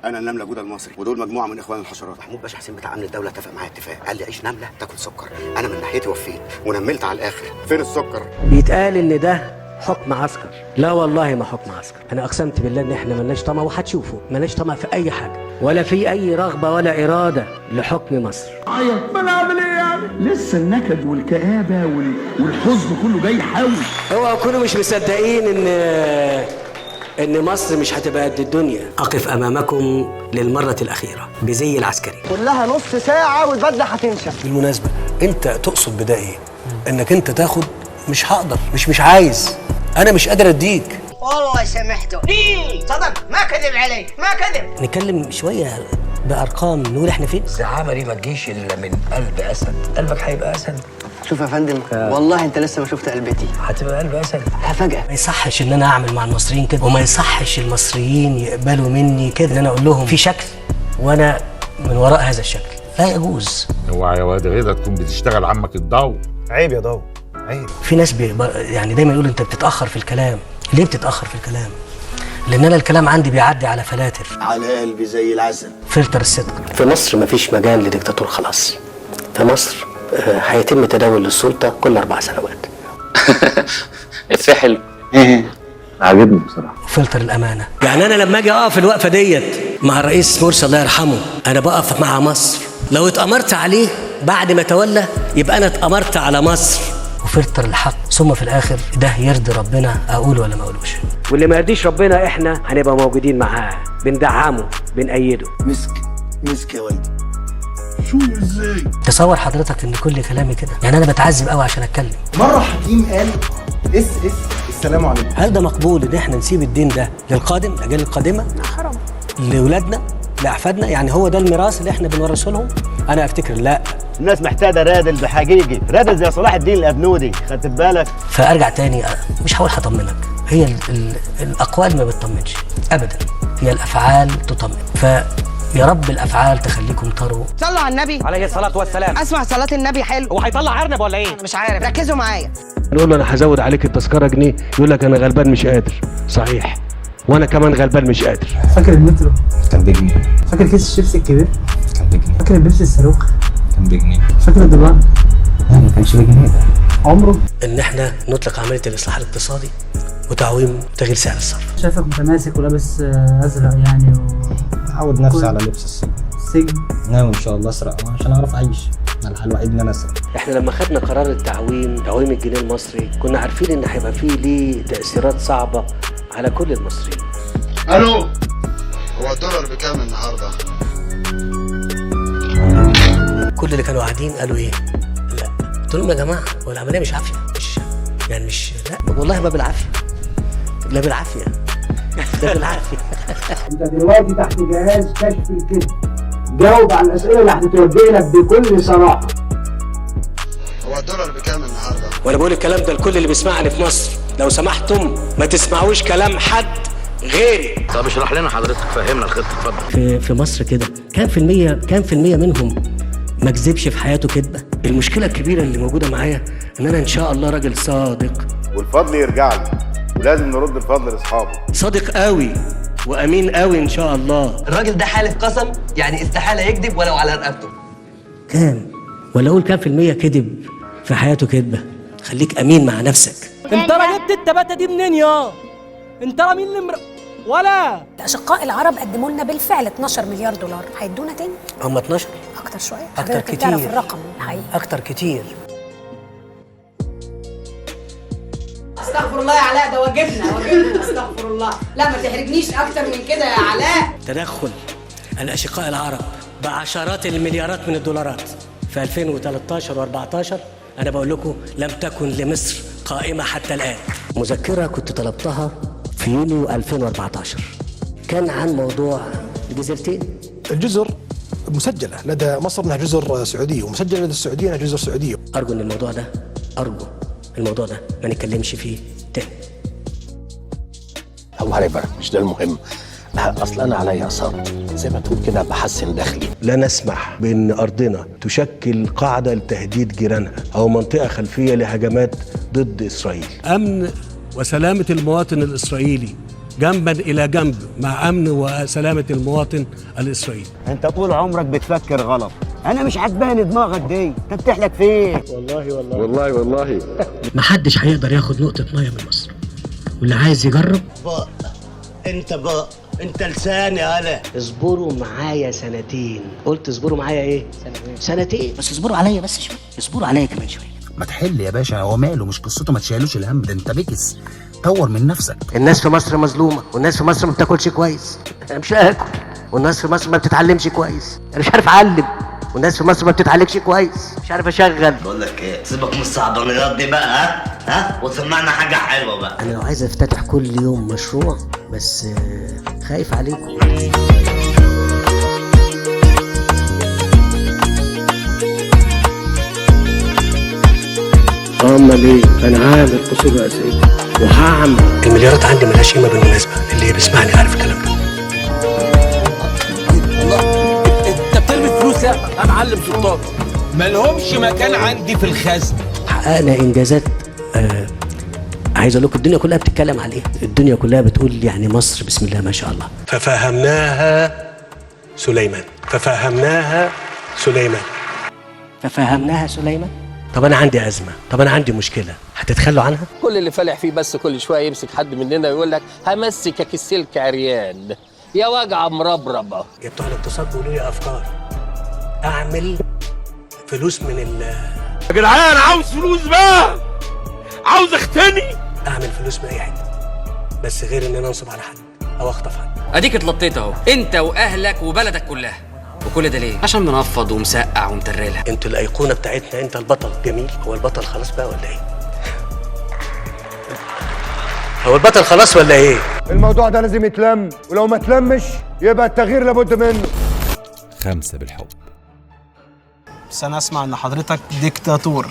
انا النمله جوده المصري، ودول مجموعه من اخوان الحشرات. محمود باشا حسين بتاع امن الدوله اتفق معايا اتفاق، قال لي عيش نمله تاكل سكر. انا من ناحيتي وفيت ونملت على الاخر. فين السكر؟ بيتقال ان ده حكم عسكر. لا والله ما حكم عسكر. انا اقسمت بالله ان احنا ملناش طمع، وهتشوفوا ملناش طمع في اي حاجه ولا في اي رغبه ولا اراده لحكم مصر. عيط، ما نعمل ايه يعني؟ لسه النكد والكآبه والحزن كله جاي يحاول. اوعوا تكونوا مش مصدقين ان مصر مش هتبقى قد الدنيا. اقف امامكم للمره الاخيره بزي العسكري. كلها نص ساعه والبدله هتنشف. بالمناسبه انت تقصد بده ايه؟ انك انت تاخد؟ مش هقدر، مش عايز، انا مش قادر اديك. والله سامحته. صدق، ما كذب عليك، ما كذب. نتكلم شويه بارقام نقول احنا فين. الزعامه دي ما تجيش الا من قلب اسد. قلبك هيبقى اسد. شوف يا فندم، والله انت لسه ما شفت قلبتي. هتبقى قلب اسد. هفاجئك. ما يصحش ان انا اعمل مع المصريين كده، وما يصحش المصريين يقبلوا مني كده ان انا اقول لهم في شكل وانا من وراء هذا الشكل. لا يجوز. اوعى يا واد غيره تكون بتشتغل عمك الضو. عيب يا ضو، عيب. في ناس يعني دايما يقولوا انت بتتاخر في الكلام. ليه بتتاخر في الكلام؟ لان انا الكلام عندي بيعدي على فلاتر، على قلبي زي العسل. فلتر الصدق. في مصر مفيش مجال لديكتاتور خلاص. في مصر هيتم تداول للسلطه كل 4 سنوات. افيه حلو. عاجبني بصراحه. فلتر الامانه. يعني انا لما اجي اقف الوقفه ديت مع الرئيس مرسي الله يرحمه، انا بقف مع مصر. لو اتأمرت عليه بعد ما تولى يبقى انا اتأمرت على مصر. وفلتر الحق، ثم في الاخر ده يرضي ربنا اقول ولا ما اقولوش. واللي ما يرضيش ربنا احنا هنبقى موجودين معاه، بندعمه، بنأيده. مسك يا والدي. شو ازاي؟ تصور حضرتك ان كل كلامي كده، يعني انا بتعذب قوي عشان اتكلم. مره حكيم قال السلام عليكم. هل ده مقبول ان احنا نسيب الدين ده للقادم، الاجيال القادمه؟ حرام. لاولادنا، لاحفادنا، يعني هو ده الميراث اللي احنا بنورثه لهم؟ انا افتكر لا. الناس محتاجه رادل بحقيقي، رادل زي صلاح الدين الابنودي، خدت بالك؟ فارجع تاني، مش هقول هطمنك، هي الاقوال ما بتطمنش ابدا، هي الافعال تطمن. فيا رب الافعال تخليكم تروا. صلوا على النبي عليه الصلاه والسلام. اسمع صلاه النبي حلو. هو هيطلع ارنب ولا ايه؟ انا مش عارف، ركزوا معايا. نقول له انا هزود عليك التذكره جنيه، يقول لك انا غلبان مش قادر. صحيح، وانا كمان غلبان مش قادر. فاكر المترو؟ كان بجنيه. فاكر كيس الشيبسي الكبير؟ كان بجنيه. فاكر البيبسي الصاروخ؟ كان بجنيه. فاكر الدولار؟ لا ما كانش بجنيه ده. عمره؟ ان احنا نطلق عمليه الاصلاح الاقتصادي وتعويم تغيير سعر الصرف. شايفك متماسك ولابس ازرق يعني عود نفسي على لبس السجن. ناوي ان شاء الله اسرق عشان اعرف اعيش. الحل الوحيد ان انا اسرق. احنا لما خدنا قرار تعويم الجنيه المصري كنا عارفين ان هيبقى فيه ليه تاثيرات صعبه على كل المصريين. الو، هو الدولار بكام النهارده؟ كل اللي كانوا قاعدين قالوا ايه؟ لا. قلت لهم يا جماعه هو العمليه مش عافيه، مش لا والله ما بالعافيه، لا بالعافيه، ده بالعافيه. انت دلوقتي تحت جهاز كشف الكذب. جاوب على الاسئله اللي هتتوجه لك بكل صراحه. هو الدولار بكام النهارده؟ وانا بقول الكلام ده لكل اللي بيسمعني في مصر، لو سمحتم ما تسمعوش كلام حد غيري. طب اشرح لنا حضرتك، فهمنا الخطه، اتفضل. في مصر كده كام في المية منهم ما كذبش في حياته كذبه؟ المشكله الكبيره اللي موجوده معايا ان انا ان شاء الله راجل صادق، والفضل يرجع لي، ولازم نرد الفضل لاصحابه. صادق قوي وامين قوي ان شاء الله. الراجل ده حالف قسم، يعني استحاله يكذب ولو على رقبته. كام؟ ولا اقول كام في المية كذب في حياته كذبه؟ خليك امين مع نفسك. انت جبت التباتة دي منين يا؟ انت مين اللي ولا؟ الأشقاء العرب قدموا لنا بالفعل 12 مليار دولار، هيدونا تاني؟ هم 12؟ أكتر شوية. أكتر كتير. تعرف الرقم الحقيقي. أكتر كتير. استغفر الله يا علاء، ده واجبنا استغفر الله. لا ما تحرجنيش أكتر من كده يا علاء. تدخل الأشقاء العرب بعشرات المليارات من الدولارات في 2013 و14، أنا بقول لكم لم تكن لمصر قائمة حتى الآن. مذكرة كنت طلبتها في يونيو 2014 كان عن موضوع الجزيرتين. الجزر مسجله لدى مصر انها جزر سعوديه، ومسجله لدى السعوديه انها جزر سعوديه. ارجو ان الموضوع ده ما نتكلمش فيه تاني. الله يبارك، مش ده المهم. اصل انا عليا صمت زي ما تقول كده، بحسن دخلي. لا نسمح بان ارضنا تشكل قاعده لتهديد جيرانها او منطقه خلفيه لهجمات ضد اسرائيل. امن وسلامه المواطن الاسرائيلي جنبا الى جنب مع امن وسلامه المواطن الاسرائيلي. انت طول عمرك بتفكر غلط. انا مش عجباني دماغك دي، انت بتحلك فين؟ والله محدش هيقدر ياخد نقطه ميه من مصر، واللي عايز يجرب بقى انت لساني يالا. اصبروا معايا سنتين. قلت اصبروا معايا ايه؟ سنتين. بس اصبروا عليا بس شويه، اصبروا عليا كمان شويه. ما تحل يا باشا، هو ماله؟ مش قصته، ما تشيلوش الهم ده، انت بكس. طور من نفسك. الناس في مصر مظلومه، والناس في مصر ما بتاكلش كويس. انا مش هاكل. والناس في مصر ما بتتعلمش كويس. انا مش عارف اعلم. والناس في مصر ما بتتعالجش كويس، مش عارف اشغل. بقول لك ايه، سيبك من الصعبانيات دي بقى، ها وسمعنا حاجه حلوه بقى. انا لو عايز افتتح كل يوم مشروع، بس خايف عليكم. امال ايه؟ انا عامل قصور رئاسيه وهعمل. المليارات عندي ملهاش قيمه بالمناسبه، اللي بيسمعني عارف الكلام ده. انت بترمي فلوس يا معلم سلطان، مالهمش مكان عندي في الخزن. حققنا انجازات. عايز اقول لكم الدنيا كلها بتتكلم عليه، الدنيا كلها بتقول يعني مصر بسم الله ما شاء الله. ففهمناها سليمان. طب انا عندي ازمه، طب انا عندي مشكله، هتتخلوا عنها؟ كل اللي فالح فيه بس كل شويه يمسك حد مننا ويقول لك همسكك السلك عريان يا وجع مربربه. يا بتوع الاقتصاد بيقولوا لي افكار اعمل فلوس من يا جدعان عاوز فلوس بقى، عاوز اختني. اعمل فلوس من اي حته، بس غير ان انا انصب على حد او اخطف حد. اديك اتلطيت اهو، انت واهلك وبلدك كلها. وكل ده ليه؟ عشان منفض ومسقع ومترلها. انتوا الايقونه بتاعتنا، انت البطل. جميل. هو البطل خلاص بقى ولا ايه؟ هو البطل خلاص ولا ايه؟ الموضوع ده لازم يتلم، ولو ما تلمش يبقى التغيير لابد منه. 5 بالحب. بس انا اسمع ان حضرتك ديكتاتور.